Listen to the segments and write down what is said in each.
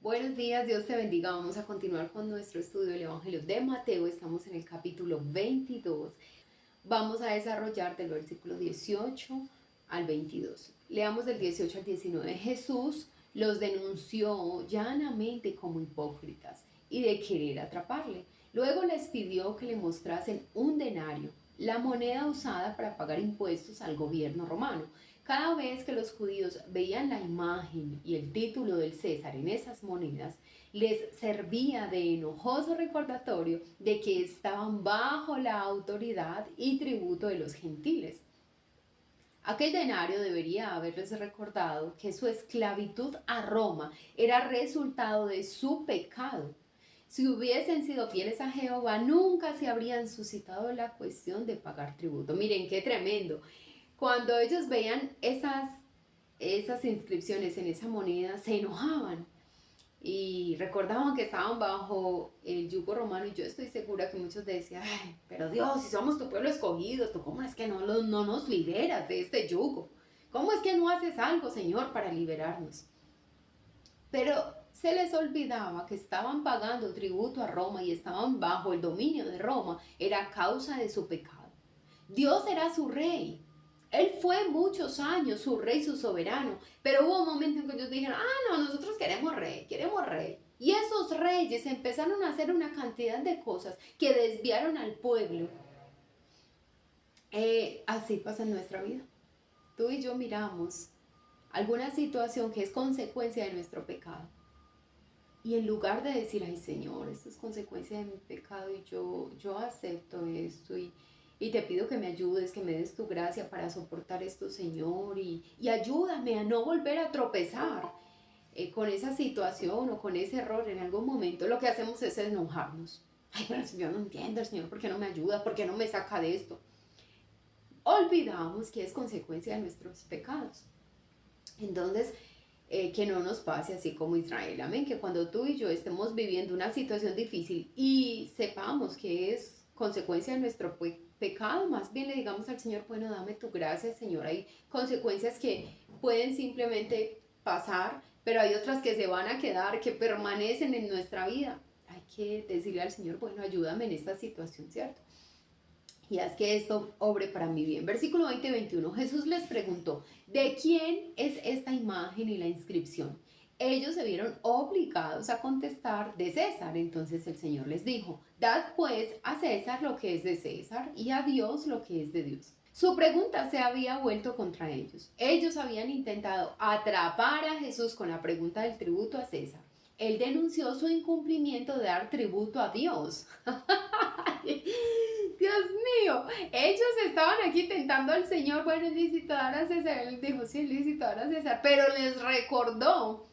Buenos días, Dios te bendiga. Vamos a continuar con nuestro estudio del Evangelio de Mateo. Estamos en el capítulo 22. Vamos a desarrollar del versículo 18 al 22. Leamos del 18 al 19. Jesús los denunció llanamente como hipócritas y de querer atraparle. Luego les pidió que le mostrasen un denario, la moneda usada para pagar impuestos al gobierno romano. Cada vez que los judíos veían la imagen y el título del César en esas monedas, les servía de enojoso recordatorio de que estaban bajo la autoridad y tributo de los gentiles. Aquel denario debería haberles recordado que su esclavitud a Roma era resultado de su pecado. Si hubiesen sido fieles a Jehová, nunca se habrían suscitado la cuestión de pagar tributo. Miren qué tremendo. Cuando ellos veían esas inscripciones en esa moneda, se enojaban y recordaban que estaban bajo el yugo romano. Y yo estoy segura que muchos decían: ay, pero Dios, si somos tu pueblo escogido, ¿tú cómo es que no nos liberas de este yugo? ¿Cómo es que no haces algo, Señor, para liberarnos? Pero se les olvidaba que estaban pagando tributo a Roma y estaban bajo el dominio de Roma. Era causa de su pecado. Dios era su rey. Él fue muchos años su rey, su soberano. Pero hubo un momento en que ellos dijeron: no, nosotros queremos rey, queremos rey. Y esos reyes empezaron a hacer una cantidad de cosas que desviaron al pueblo. Así pasa en nuestra vida. Tú y yo miramos alguna situación que es consecuencia de nuestro pecado. Y en lugar de decir: ay, Señor, esto es consecuencia de mi pecado y yo acepto esto y te pido que me ayudes, que me des tu gracia para soportar esto, Señor, y ayúdame a no volver a tropezar con esa situación o con ese error en algún momento, lo que hacemos es enojarnos. Ay, pero si yo no entiendo, el Señor, ¿por qué no me ayuda? ¿Por qué no me saca de esto? Olvidamos que es consecuencia de nuestros pecados. Entonces, que no nos pase así como Israel, amén, que cuando tú y yo estemos viviendo una situación difícil y sepamos que es consecuencia de nuestro pecado, más bien le digamos al Señor: bueno, dame tu gracia, Señor. Hay consecuencias que pueden simplemente pasar, pero hay otras que se van a quedar, que permanecen en nuestra vida. Hay que decirle al Señor: bueno, ayúdame en esta situación, ¿cierto? Y haz que esto obre para mi bien. Versículo 20-21. Jesús les preguntó: ¿de quién es esta imagen y la inscripción? Ellos se vieron obligados a contestar: de César. Entonces el Señor les dijo: dad pues a César lo que es de César y a Dios lo que es de Dios. Su pregunta se había vuelto contra ellos. Ellos habían intentado atrapar a Jesús con la pregunta del tributo a César. Él denunció su incumplimiento de dar tributo a Dios. Dios mío, ellos estaban aquí tentando al Señor: bueno, es lícito dar a César. Él dijo: sí, es lícito dar a César, pero les recordó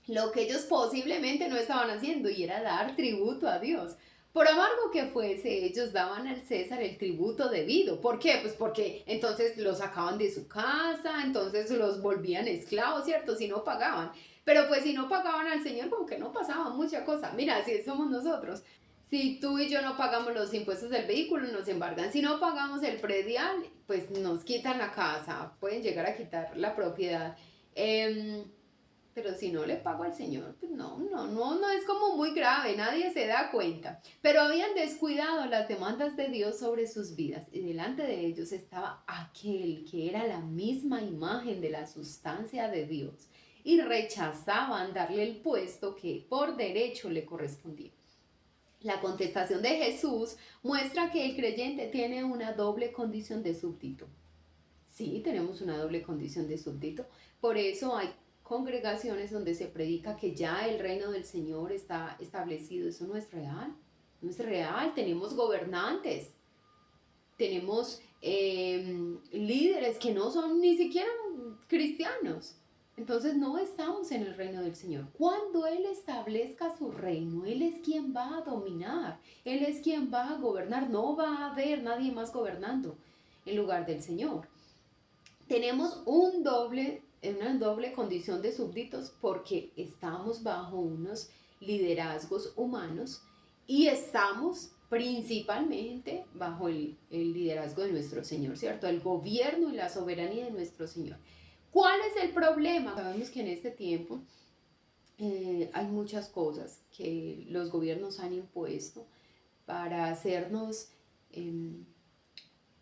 lo que ellos posiblemente no estaban haciendo, y era dar tributo a Dios. Por amargo que fuese, ellos daban al César el tributo debido. ¿Por qué? Pues porque entonces los sacaban de su casa, entonces los volvían esclavos, ¿cierto? Si no pagaban. Pero pues si no pagaban al Señor, como que no pasaba mucha cosa. Mira, así somos nosotros. Si tú y yo no pagamos los impuestos del vehículo, nos embargan. Si no pagamos el predial, pues nos quitan la casa, pueden llegar a quitar la propiedad. Pero si no le pago al Señor, pues no es como muy grave, nadie se da cuenta. Pero habían descuidado las demandas de Dios sobre sus vidas, y delante de ellos estaba aquel que era la misma imagen de la sustancia de Dios, y rechazaban darle el puesto que por derecho le correspondía. La contestación de Jesús muestra que el creyente tiene una doble condición de súbdito. Sí, tenemos una doble condición de súbdito. Por eso hay congregaciones donde se predica que ya el reino del Señor está establecido. Eso no es real. No es real. Tenemos gobernantes, tenemos líderes que no son ni siquiera cristianos. Entonces no estamos en el reino del Señor. Cuando Él establezca su reino, Él es quien va a dominar, Él es quien va a gobernar. No va a haber nadie más gobernando en lugar del Señor. Tenemos una doble condición de súbditos porque estamos bajo unos liderazgos humanos y estamos principalmente bajo el liderazgo de nuestro Señor, ¿cierto? El gobierno y la soberanía de nuestro Señor. ¿Cuál es el problema? Sabemos que en este tiempo hay muchas cosas que los gobiernos han impuesto para hacernos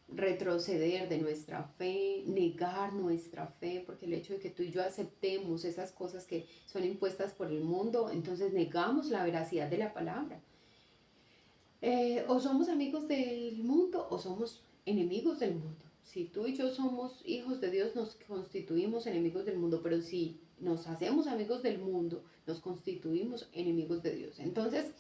retroceder de nuestra fe, negar nuestra fe, porque el hecho de que tú y yo aceptemos esas cosas que son impuestas por el mundo, entonces negamos la veracidad de la palabra. O somos amigos del mundo o somos enemigos del mundo. Si tú y yo somos hijos de Dios, nos constituimos enemigos del mundo, pero si nos hacemos amigos del mundo, nos constituimos enemigos de Dios. Entonces,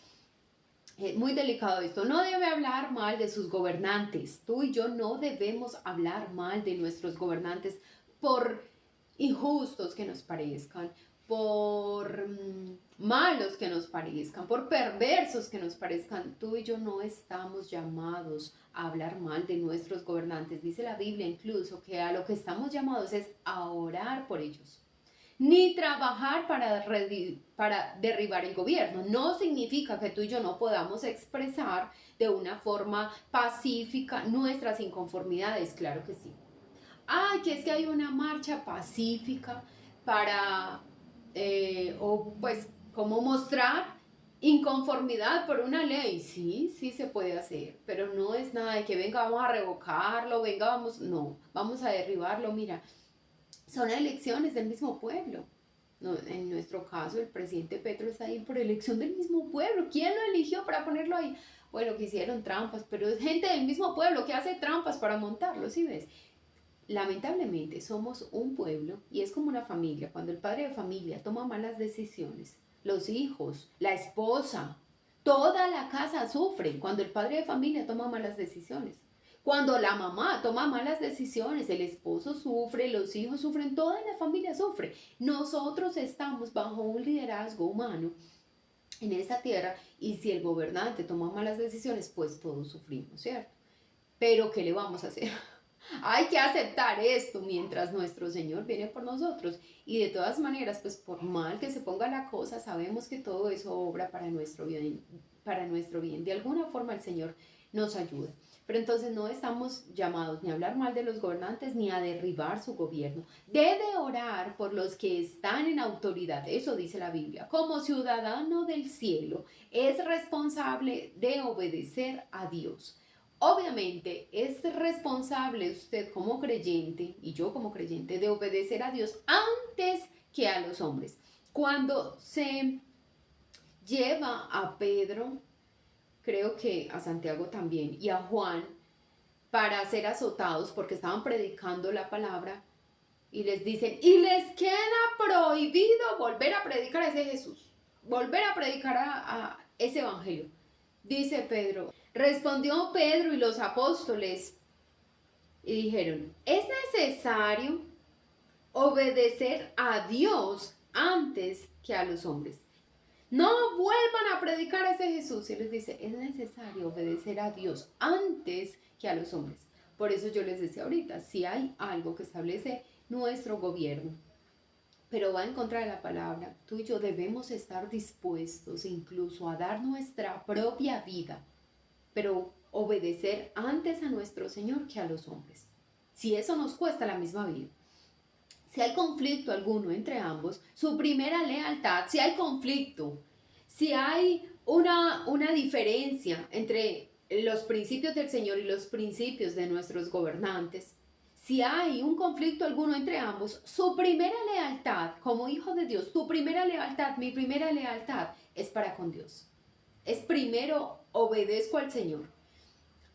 muy delicado esto. No debe hablar mal de sus gobernantes. Tú y yo no debemos hablar mal de nuestros gobernantes por injustos que nos parezcan, por malos que nos parezcan, por perversos que nos parezcan. Tú y yo no estamos llamados a hablar mal de nuestros gobernantes. Dice la Biblia incluso que a lo que estamos llamados es a orar por ellos, ni trabajar para derribar el gobierno. No significa que tú y yo no podamos expresar de una forma pacífica nuestras inconformidades, claro que sí. Ay, que es que hay una marcha pacífica para, o pues, como mostrar inconformidad por una ley. Sí, sí se puede hacer, pero no es nada de que venga, vamos a revocarlo, venga, vamos a derribarlo. Mira, son elecciones del mismo pueblo. No, en nuestro caso, el presidente Petro está ahí por elección del mismo pueblo. ¿Quién lo eligió para ponerlo ahí? Bueno, que hicieron trampas, pero es gente del mismo pueblo que hace trampas para montarlo, ¿sí ves? Lamentablemente somos un pueblo y es como una familia. Cuando el padre de familia toma malas decisiones, los hijos, la esposa, toda la casa sufre cuando el padre de familia toma malas decisiones. Cuando la mamá toma malas decisiones, el esposo sufre, los hijos sufren, toda la familia sufre. Nosotros estamos bajo un liderazgo humano en esta tierra y si el gobernante toma malas decisiones, pues todos sufrimos, ¿cierto? Pero ¿qué le vamos a hacer? Hay que aceptar esto mientras nuestro Señor viene por nosotros. Y de todas maneras, pues por mal que se ponga la cosa, sabemos que todo eso obra para nuestro bien, para nuestro bien. De alguna forma el Señor nos ayuda. Pero entonces no estamos llamados ni a hablar mal de los gobernantes ni a derribar su gobierno. Debe orar por los que están en autoridad, eso dice la Biblia. Como ciudadano del cielo, es responsable de obedecer a Dios. Obviamente es responsable usted como creyente y yo como creyente de obedecer a Dios antes que a los hombres. Cuando se lleva a Pedro, creo que a Santiago también y a Juan para ser azotados porque estaban predicando la palabra y les dicen, y les queda prohibido volver a predicar a ese Jesús, volver a predicar a ese evangelio. Dice Pedro, respondió Pedro y los apóstoles y dijeron, es necesario obedecer a Dios antes que a los hombres. No vuelvan a predicar a ese Jesús. Y les dice, es necesario obedecer a Dios antes que a los hombres. Por eso yo les decía ahorita, si hay algo que establece nuestro gobierno, pero va en contra de la palabra, tú y yo debemos estar dispuestos incluso a dar nuestra propia vida, pero obedecer antes a nuestro Señor que a los hombres. Si eso nos cuesta la misma vida. Si hay conflicto alguno entre ambos, su primera lealtad, si hay conflicto, si hay una diferencia entre los principios del Señor y los principios de nuestros gobernantes, si hay un conflicto alguno entre ambos, su primera lealtad como hijo de Dios, tu primera lealtad, mi primera lealtad es para con Dios. Es primero obedezco al Señor.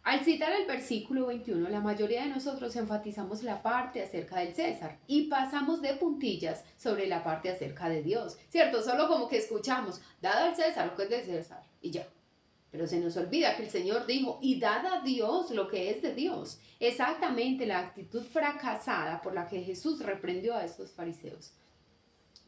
Al citar el versículo 21, la mayoría de nosotros enfatizamos la parte acerca del César y pasamos de puntillas sobre la parte acerca de Dios, ¿cierto? Solo como que escuchamos, dad al César lo que es de César y ya. Pero se nos olvida que el Señor dijo, y dad a Dios lo que es de Dios. Exactamente la actitud fracasada por la que Jesús reprendió a estos fariseos.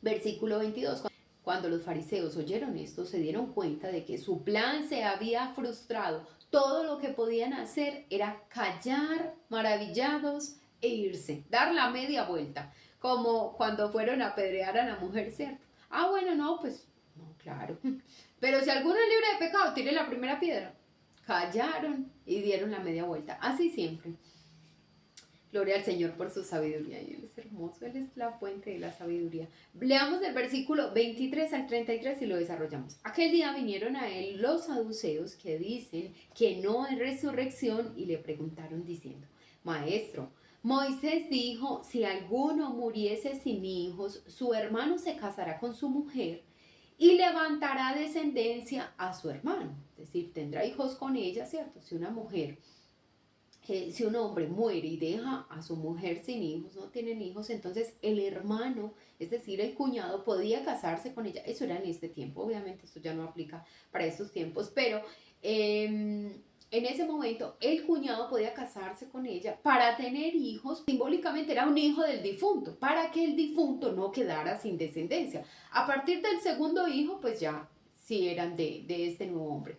Versículo 22. Cuando los fariseos oyeron esto, se dieron cuenta de que su plan se había frustrado. Todo lo que podían hacer era callar, maravillados e irse, dar la media vuelta, como cuando fueron a apedrear a la mujer, ¿cierto? Ah, bueno, no, pues, no, claro. Pero si alguno es libre de pecado, tire la primera piedra. Callaron y dieron la media vuelta. Así siempre. Gloria al Señor por su sabiduría. Y Él es hermoso, Él es la fuente de la sabiduría. Leamos el versículo 23 al 33 y lo desarrollamos. Aquel día vinieron a Él los saduceos que dicen que no hay resurrección y le preguntaron diciendo: Maestro, Moisés dijo, si alguno muriese sin hijos, su hermano se casará con su mujer y levantará descendencia a su hermano. Es decir, tendrá hijos con ella, ¿cierto? Si una mujer si un hombre muere y deja a su mujer sin hijos, no tienen hijos, entonces el hermano, es decir, el cuñado, podía casarse con ella. Eso era en este tiempo, obviamente esto ya no aplica para estos tiempos, pero en ese momento el cuñado podía casarse con ella para tener hijos. Simbólicamente era un hijo del difunto, para que el difunto no quedara sin descendencia. A partir del segundo hijo, pues ya sí eran de este nuevo hombre,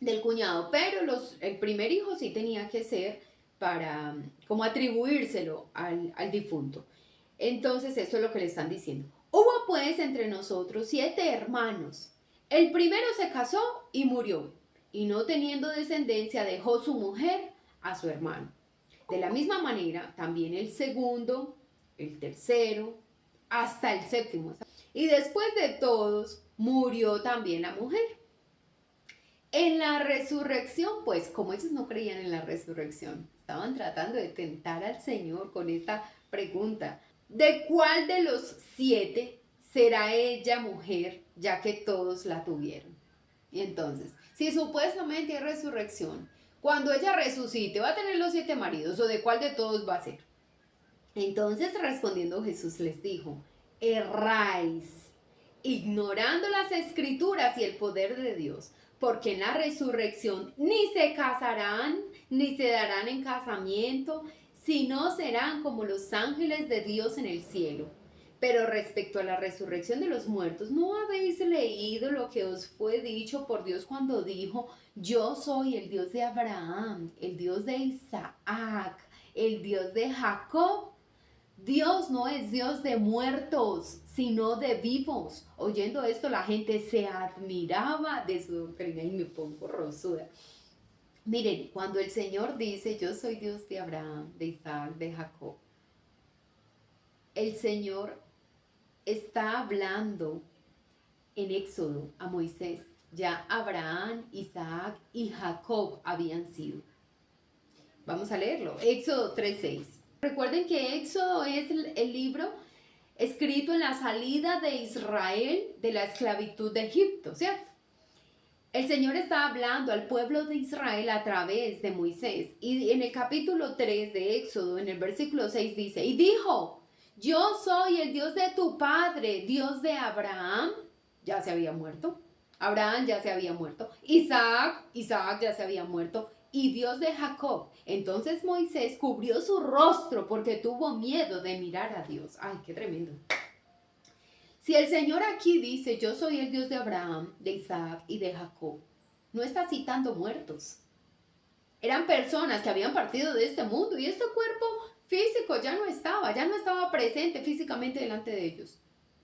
del cuñado, pero el primer hijo sí tenía que ser para como atribuírselo al difunto. Entonces eso es lo que le están diciendo. Hubo pues entre nosotros 7 hermanos. El primero se casó y murió, y no teniendo descendencia dejó su mujer a su hermano. De la misma manera también el segundo, el tercero, hasta el séptimo. Y después de todos murió también la mujer. En la resurrección, pues como ellos no creían en la resurrección, estaban tratando de tentar al Señor con esta pregunta: ¿de cuál de los 7 será ella mujer, ya que todos la tuvieron? Y entonces, si supuestamente hay resurrección, cuando ella resucite, ¿va a tener los 7 maridos o de cuál de todos va a ser? Entonces respondiendo Jesús les dijo: erráis, ignorando las escrituras y el poder de Dios, porque en la resurrección ni se casarán, ni se darán en casamiento, sino serán como los ángeles de Dios en el cielo. Pero respecto a la resurrección de los muertos, ¿no habéis leído lo que os fue dicho por Dios cuando dijo: yo soy el Dios de Abraham, el Dios de Isaac, el Dios de Jacob? Dios no es Dios de muertos, sino de vivos. Oyendo esto, la gente se admiraba de su doctrina, y me pongo rosuda. Miren, cuando el Señor dice: yo soy Dios de Abraham, de Isaac, de Jacob, el Señor está hablando en Éxodo a Moisés. Ya Abraham, Isaac y Jacob habían sido. Vamos a leerlo. Éxodo 3:6. Recuerden que Éxodo es el libro escrito en la salida de Israel de la esclavitud de Egipto, ¿cierto? El Señor está hablando al pueblo de Israel a través de Moisés. Y en el capítulo 3 de Éxodo, en el versículo 6 dice: y dijo: yo soy el Dios de tu padre, Dios de Abraham. Ya se había muerto. Abraham ya se había muerto. Isaac ya se había muerto. Y Dios de Jacob. Entonces Moisés cubrió su rostro porque tuvo miedo de mirar a Dios. Ay, qué tremendo. Si el Señor aquí dice: yo soy el Dios de Abraham, de Isaac y de Jacob, no está citando muertos. Eran personas que habían partido de este mundo y este cuerpo físico ya no estaba presente físicamente delante de ellos,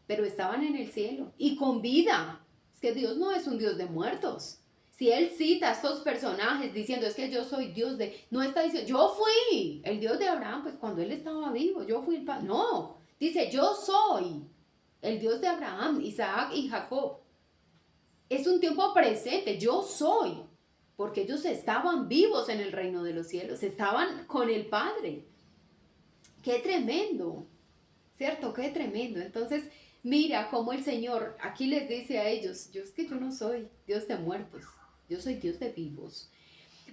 pero estaban en el cielo y con vida. Es que Dios no es un Dios de muertos. Si Él cita a estos personajes diciendo: es que yo soy Dios de... no está diciendo: yo fui el Dios de Abraham, pues cuando él estaba vivo, yo fui el padre. No, dice: yo soy el Dios de Abraham, Isaac y Jacob. Es un tiempo presente, yo soy, porque ellos estaban vivos en el reino de los cielos, estaban con el Padre. ¡Qué tremendo! ¿Cierto? ¡Qué tremendo! Entonces, mira cómo el Señor aquí les dice a ellos: es que yo no soy Dios de muertos, yo soy Dios de vivos.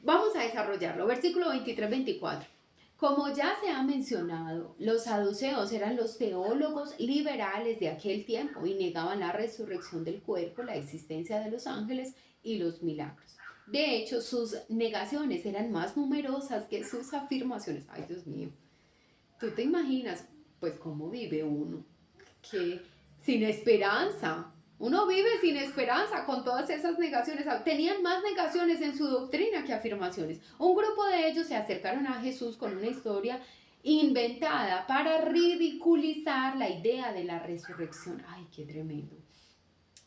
Vamos a desarrollarlo. Versículo 23-24. Como ya se ha mencionado, los saduceos eran los teólogos liberales de aquel tiempo y negaban la resurrección del cuerpo, la existencia de los ángeles y los milagros. De hecho, sus negaciones eran más numerosas que sus afirmaciones. Ay, Dios mío. ¿Tú te imaginas, pues, cómo vive uno? Que sin esperanza. Uno vive sin esperanza con todas esas negaciones. Tenían más negaciones en su doctrina que afirmaciones. Un grupo de ellos se acercaron a Jesús con una historia inventada para ridiculizar la idea de la resurrección. ¡Ay, qué tremendo!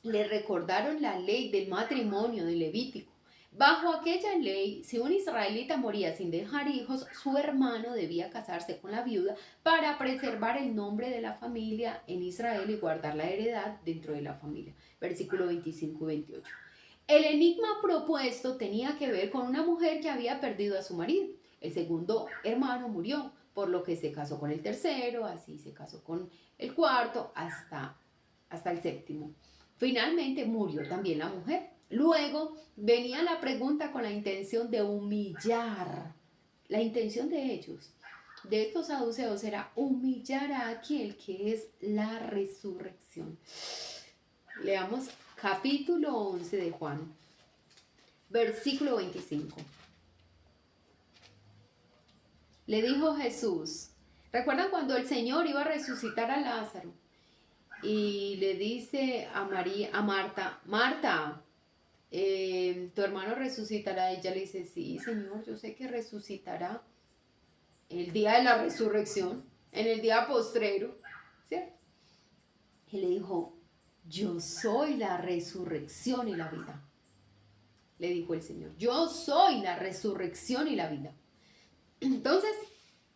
Le recordaron la ley del matrimonio de Levítico Bajo aquella ley, si un israelita moría sin dejar hijos, su hermano debía casarse con la viuda para preservar el nombre de la familia en Israel y guardar la heredad dentro de la familia. Versículo 25 y 28. El enigma propuesto tenía que ver con una mujer que había perdido a su marido. El segundo hermano murió, por lo que se casó con el tercero, así se casó con el cuarto, hasta el séptimo. Finalmente murió también la mujer. Luego venía la pregunta con la intención de humillar. La intención de ellos, de estos saduceos, era humillar a aquel que es la resurrección. Leamos capítulo 11 de Juan, versículo 25. Le dijo Jesús, ¿recuerdan cuando el Señor iba a resucitar a Lázaro? Y le dice a Marta, Marta, tu hermano resucitará. Ella le dice, sí, Señor, yo sé que resucitará el día de la resurrección, en el día postrero, ¿cierto? Y le dijo, yo soy la resurrección y la vida. Le dijo el Señor, yo soy la resurrección y la vida. Entonces,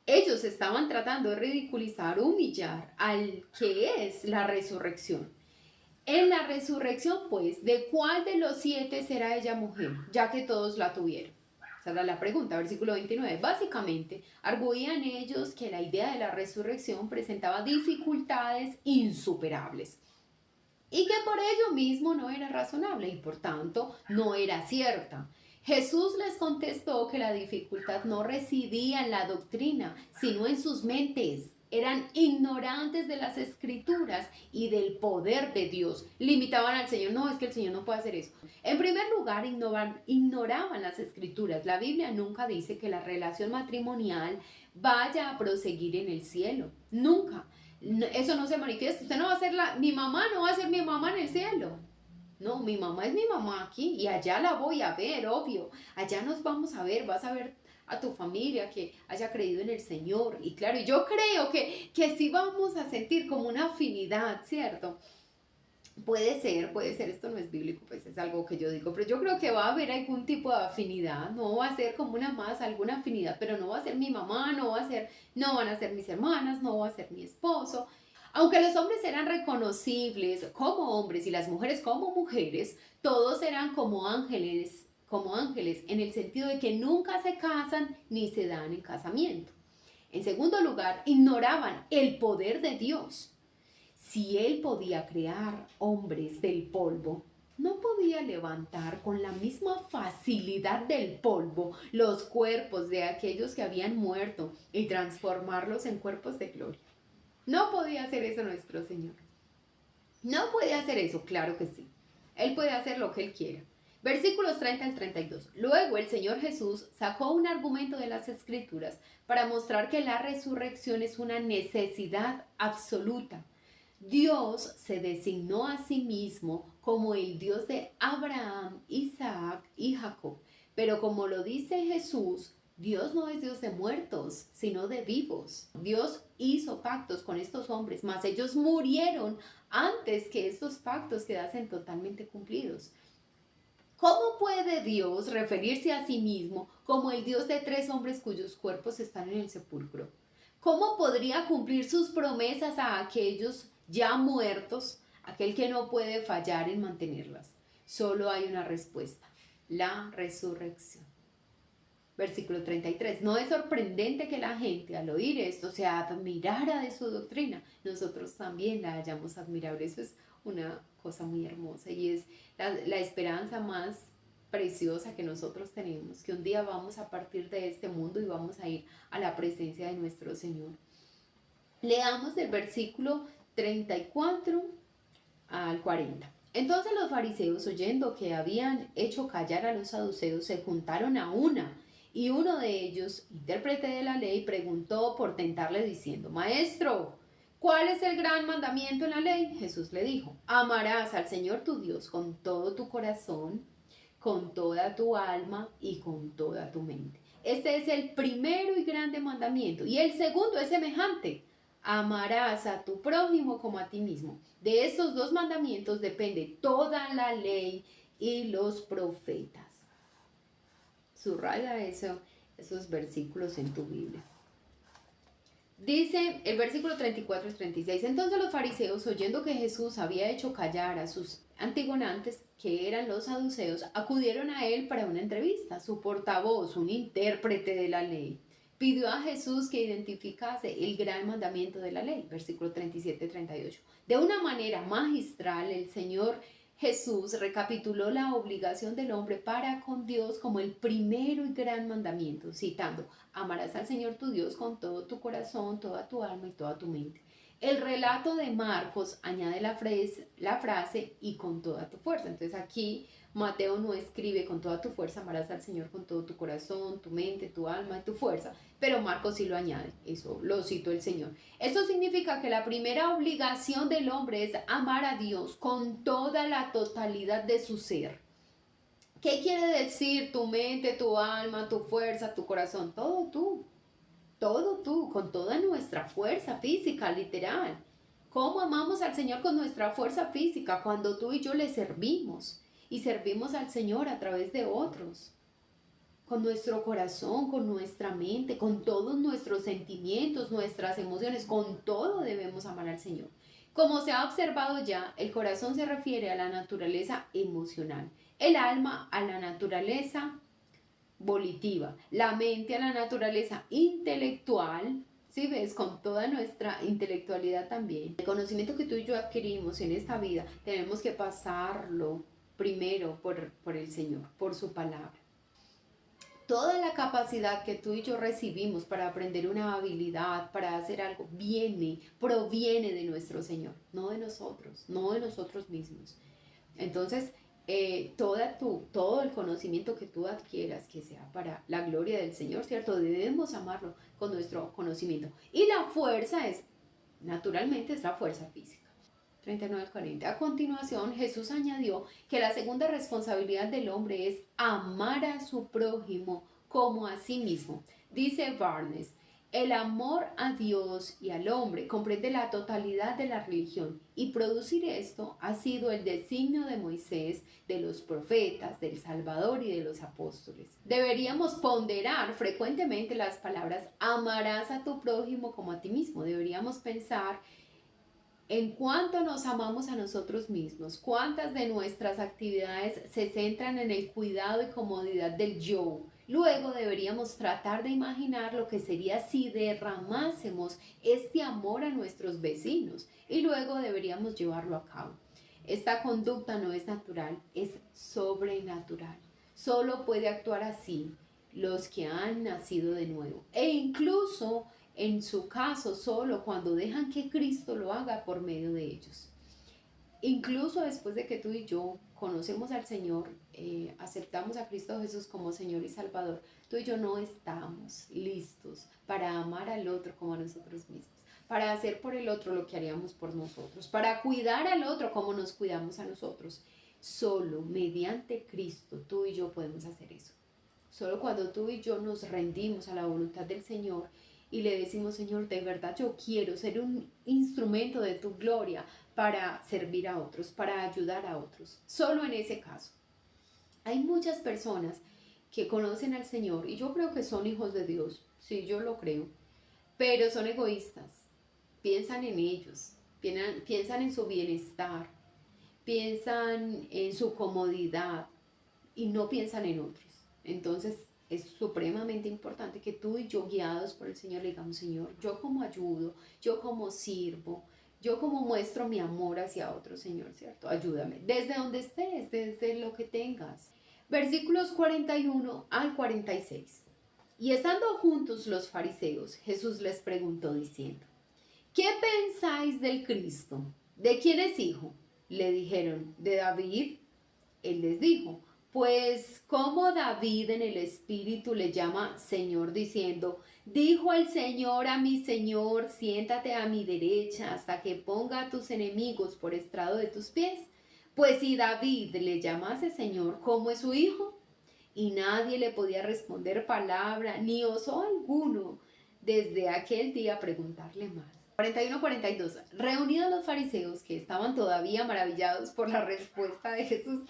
ellos estaban tratando de ridiculizar, humillar al que es la resurrección. En la resurrección, pues, ¿de cuál de los 7 será ella mujer? Ya que todos la tuvieron. Esa era la pregunta, versículo 29. Básicamente, arguían ellos que la idea de la resurrección presentaba dificultades insuperables y que por ello mismo no era razonable y por tanto no era cierta. Jesús les contestó que la dificultad no residía en la doctrina, sino en sus mentes. Eran ignorantes de las escrituras y del poder de Dios. Limitaban al Señor. No, es que el Señor no puede hacer eso. En primer lugar, ignoraban las escrituras. La Biblia nunca dice que la relación matrimonial vaya a proseguir en el cielo. Nunca. Eso no se manifiesta. Usted no va a ser mi mamá no va a ser mi mamá en el cielo. No, mi mamá es mi mamá aquí y allá la voy a ver, obvio. Allá nos vamos a ver, vas a ver a tu familia que haya creído en el Señor. Y claro, yo creo que sí vamos a sentir como una afinidad, ¿cierto? Puede ser, esto no es bíblico, pues es algo que yo digo, pero yo creo que va a haber algún tipo de afinidad, no va a ser como una más, alguna afinidad, pero no va a ser mi mamá, no van a ser mis hermanas, no va a ser mi esposo. Aunque los hombres eran reconocibles como hombres y las mujeres como mujeres, todos eran como ángeles en el sentido de que nunca se casan ni se dan en casamiento. En segundo lugar, ignoraban el poder de Dios. Si Él podía crear hombres del polvo, ¿no podía levantar con la misma facilidad del polvo los cuerpos de aquellos que habían muerto y transformarlos en cuerpos de gloria? ¿No podía hacer eso nuestro Señor? ¿No puede hacer eso? Claro que sí. Él puede hacer lo que Él quiera. Versículos 30 al 32. Luego el Señor Jesús sacó un argumento de las Escrituras para mostrar que la resurrección es una necesidad absoluta. Dios se designó a sí mismo como el Dios de Abraham, Isaac y Jacob. Pero como lo dice Jesús, Dios no es Dios de muertos, sino de vivos. Dios hizo pactos con estos hombres, mas ellos murieron antes que estos pactos quedasen totalmente cumplidos. ¿Cómo puede Dios referirse a sí mismo como el Dios de 3 hombres cuyos cuerpos están en el sepulcro? ¿Cómo podría cumplir sus promesas a aquellos ya muertos, aquel que no puede fallar en mantenerlas? Solo hay una respuesta: la resurrección. Versículo 33. No es sorprendente que la gente al oír esto se admirara de su doctrina. Nosotros también la hallamos admirable. Eso es una cosa muy hermosa y es la esperanza más preciosa que nosotros tenemos, que un día vamos a partir de este mundo y vamos a ir a la presencia de nuestro Señor. Leamos del versículo 34 al 40. Entonces los fariseos, oyendo que habían hecho callar a los saduceos, se juntaron a una, y uno de ellos, intérprete de la ley, preguntó por tentarle diciendo: Maestro, ¿cuál es el gran mandamiento en la ley? Jesús le dijo: amarás al Señor tu Dios con todo tu corazón, con toda tu alma y con toda tu mente. Este es el primero y grande mandamiento. Y el segundo es semejante: amarás a tu prójimo como a ti mismo. De estos 2 mandamientos depende toda la ley y los profetas. Subraya eso, esos versículos en tu Biblia. Dice el versículo 34 y 36, entonces los fariseos, oyendo que Jesús había hecho callar a sus antigonantes, que eran los saduceos, acudieron a él para una entrevista. Su portavoz, un intérprete de la ley, pidió a Jesús que identificase el gran mandamiento de la ley, versículo 37 y 38. De una manera magistral, el Señor Jesús recapituló la obligación del hombre para con Dios como el primero y gran mandamiento, citando, amarás al Señor tu Dios con todo tu corazón, toda tu alma y toda tu mente. El relato de Marcos añade la frase y con toda tu fuerza. Entonces aquí Mateo no escribe con toda tu fuerza, amarás al Señor con todo tu corazón, tu mente, tu alma y tu fuerza, pero Marcos sí lo añade, eso lo citó el Señor. Esto significa que la primera obligación del hombre es amar a Dios con toda la totalidad de su ser. ¿Qué quiere decir tu mente, tu alma, tu fuerza, tu corazón? Todo tú, con toda nuestra fuerza física, literal. ¿Cómo amamos al Señor con nuestra fuerza física? Cuando tú y yo le servimos y servimos al Señor a través de otros. Con nuestro corazón, con nuestra mente, con todos nuestros sentimientos, nuestras emociones, con todo debemos amar al Señor. Como se ha observado ya, el corazón se refiere a la naturaleza emocional, el alma a la naturaleza volitiva, la mente a la naturaleza intelectual, ¿sí ves? Con toda nuestra intelectualidad también. El conocimiento que tú y yo adquirimos en esta vida, tenemos que pasarlo primero por el Señor, por su palabra. Toda la capacidad que tú y yo recibimos para aprender una habilidad, para hacer algo, proviene de nuestro Señor, no de nosotros mismos. Entonces, todo el conocimiento que tú adquieras, que sea para la gloria del Señor, ¿cierto? Debemos amarlo con nuestro conocimiento. Y la fuerza naturalmente es la fuerza física. 39 al 40. A continuación, Jesús añadió que la segunda responsabilidad del hombre es amar a su prójimo como a sí mismo. Dice Barnes, el amor a Dios y al hombre comprende la totalidad de la religión y producir esto ha sido el designio de Moisés, de los profetas, del Salvador y de los apóstoles. Deberíamos ponderar frecuentemente las palabras amarás a tu prójimo como a ti mismo. Deberíamos pensar en cuánto nos amamos a nosotros mismos, cuántas de nuestras actividades se centran en el cuidado y comodidad del yo. Luego deberíamos tratar de imaginar lo que sería si derramásemos este amor a nuestros vecinos y luego deberíamos llevarlo a cabo. Esta conducta no es natural, es sobrenatural. Solo puede actuar así los que han nacido de nuevo e incluso en su caso solo cuando dejan que Cristo lo haga por medio de ellos. Incluso después de que tú y yo conocemos al Señor, aceptamos a Cristo Jesús como Señor y Salvador, tú y yo no estamos listos para amar al otro como a nosotros mismos, para hacer por el otro lo que haríamos por nosotros, para cuidar al otro como nos cuidamos a nosotros. Solo mediante Cristo tú y yo podemos hacer eso. Solo cuando tú y yo nos rendimos a la voluntad del Señor y le decimos, Señor, de verdad yo quiero ser un instrumento de tu gloria para servir a otros, para ayudar a otros. Solo en ese caso. Hay muchas personas que conocen al Señor y yo creo que son hijos de Dios, sí, yo lo creo, pero son egoístas, piensan en ellos, piensan en su bienestar, piensan en su comodidad y no piensan en otros. Entonces, es supremamente importante que tú y yo, guiados por el Señor, le digamos, Señor, yo como ayudo, yo como sirvo, yo como muestro mi amor hacia otro, Señor, ¿cierto? Ayúdame, desde donde estés, desde lo que tengas. Versículos 41 al 46. Y estando juntos los fariseos, Jesús les preguntó diciendo, ¿qué pensáis del Cristo? ¿De quién es hijo? Le dijeron, de David. Él les dijo, pues como David en el Espíritu le llama Señor diciendo, dijo el Señor a mi Señor, siéntate a mi derecha hasta que ponga a tus enemigos por estrado de tus pies. Pues si David le llamase Señor, ¿cómo es su hijo? Y nadie le podía responder palabra, ni osó alguno desde aquel día preguntarle más. 41-42. Reunidos los fariseos, que estaban todavía maravillados por la respuesta de Jesús,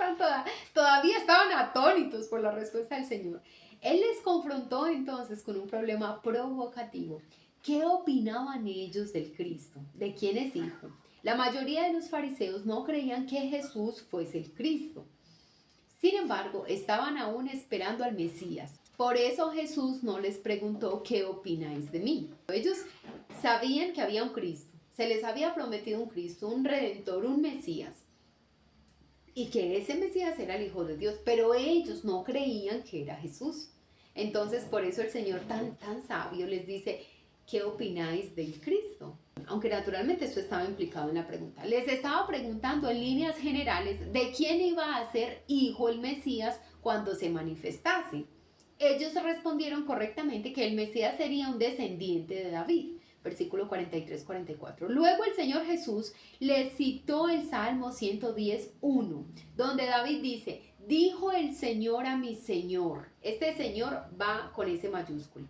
todavía estaban atónitos por la respuesta del Señor, Él les confrontó entonces con un problema provocativo. ¿Qué opinaban ellos del Cristo? ¿De quién es hijo? La mayoría de los fariseos no creían que Jesús fuese el Cristo. Sin embargo, estaban aún esperando al Mesías. Por eso Jesús no les preguntó ¿qué opináis de mí? Ellos sabían que había un Cristo. Se les había prometido un Cristo, un Redentor, un Mesías. Y que ese Mesías era el Hijo de Dios. Pero ellos no creían que era Jesús. Entonces, por eso el Señor tan sabio les dice, ¿qué opináis del Cristo? Aunque naturalmente eso estaba implicado en la pregunta. Les estaba preguntando en líneas generales de quién iba a ser hijo el Mesías cuando se manifestase. Ellos respondieron correctamente que el Mesías sería un descendiente de David. Versículo 43-44. Luego el Señor Jesús les citó el Salmo 110:1, donde David dice, dijo el Señor a mi Señor. Este Señor va con ese mayúscula.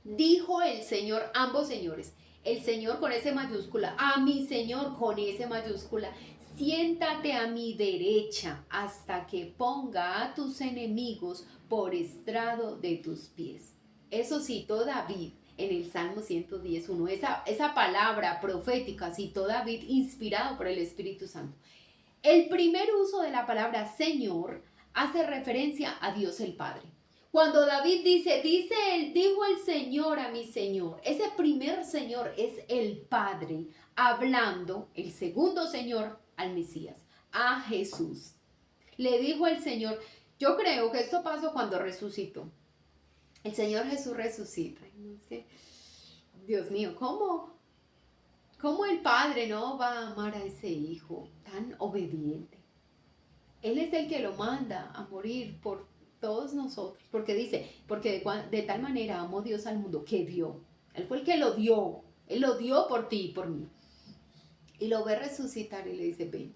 Dijo el Señor, ambos señores, el Señor con ese mayúscula, a mi Señor con ese mayúscula, siéntate a mi derecha hasta que ponga a tus enemigos por estrado de tus pies. Eso citó David en el Salmo 110:1. Esa palabra profética citó David inspirado por el Espíritu Santo. El primer uso de la palabra Señor hace referencia a Dios el Padre. Cuando David dijo el Señor a mi Señor, ese primer Señor es el Padre hablando, el segundo Señor al Mesías, a Jesús. Le dijo el Señor, yo creo que esto pasó cuando resucitó. El Señor Jesús resucita. Dios mío, ¿cómo el Padre no va a amar a ese Hijo tan obediente? Él es el que lo manda a morir por todos nosotros, porque dice, porque de tal manera amó Dios al mundo que dio. Él fue el que lo dio. Él lo dio por ti y por mí. Y lo ve resucitar y le dice, ven,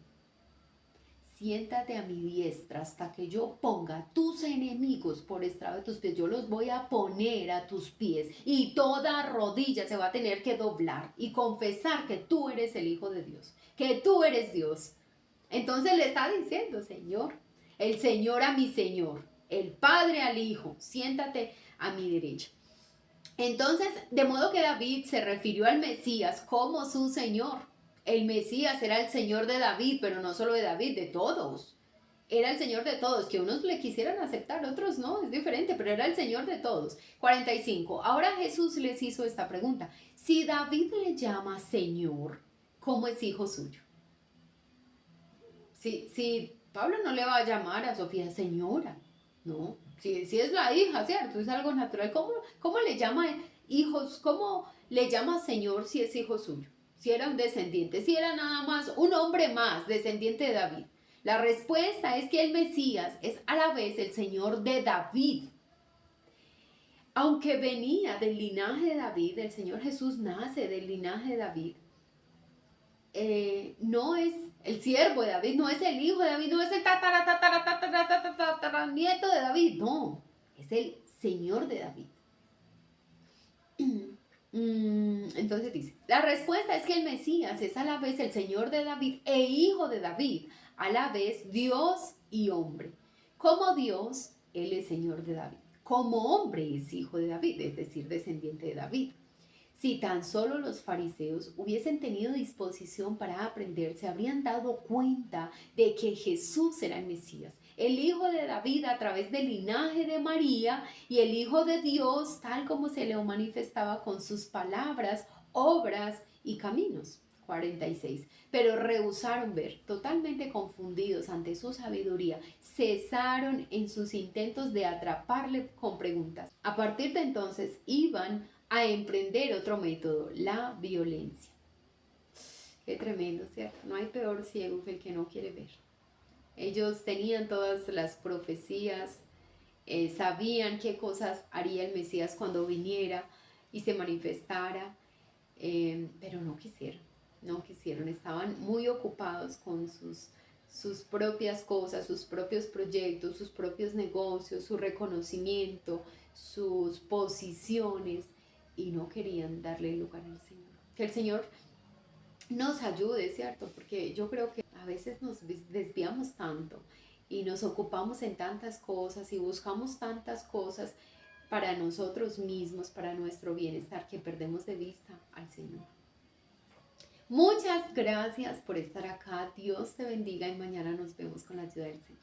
siéntate a mi diestra hasta que yo ponga tus enemigos por estrado de tus pies. Yo los voy a poner a tus pies y toda rodilla se va a tener que doblar y confesar que tú eres el Hijo de Dios, que tú eres Dios. Entonces le está diciendo, Señor, el Señor a mi Señor, el Padre al Hijo, siéntate a mi derecha. Entonces, de modo que David se refirió al Mesías como su Señor. El Mesías era el Señor de David, pero no solo de David, de todos. Era el Señor de todos, que unos le quisieran aceptar, otros no, es diferente, pero era el Señor de todos. 45. Ahora Jesús les hizo esta pregunta. Si David le llama Señor, ¿cómo es hijo suyo? Si Pablo no le va a llamar a Sofía señora, ¿no? Si es la hija, ¿cierto? Es algo natural. ¿Cómo le llama hijos? ¿Cómo le llama Señor si es hijo suyo? Si era un descendiente, si era nada más un hombre más, descendiente de David. La respuesta es que el Mesías es a la vez el Señor de David. Aunque venía del linaje de David, el Señor Jesús nace del linaje de David. No es el siervo de David, no es el hijo de David, no es el nieto de David, no, es el Señor de David. Entonces dice, la respuesta es que el Mesías es a la vez el Señor de David e hijo de David, a la vez Dios y hombre. Como Dios, Él es Señor de David. Como hombre es hijo de David, es decir, descendiente de David. Si tan solo los fariseos hubiesen tenido disposición para aprender, se habrían dado cuenta de que Jesús era el Mesías, el Hijo de David a través del linaje de María y el Hijo de Dios tal como se le manifestaba con sus palabras, obras y caminos. 46. Pero rehusaron ver, totalmente confundidos ante su sabiduría, cesaron en sus intentos de atraparle con preguntas. A partir de entonces iban a emprender otro método, la violencia. Qué tremendo, ¿cierto? No hay peor ciego que el que no quiere ver. Ellos tenían todas las profecías, sabían qué cosas haría el Mesías cuando viniera y se manifestara, pero no quisieron, estaban muy ocupados con sus propias cosas, sus propios proyectos, sus propios negocios, su reconocimiento, sus posiciones, y no querían darle lugar al Señor. Que el Señor nos ayude, ¿cierto? Porque yo creo que a veces nos desviamos tanto y nos ocupamos en tantas cosas y buscamos tantas cosas para nosotros mismos, para nuestro bienestar, que perdemos de vista al Señor. Muchas gracias por estar acá. Dios te bendiga y mañana nos vemos con la ayuda del Señor.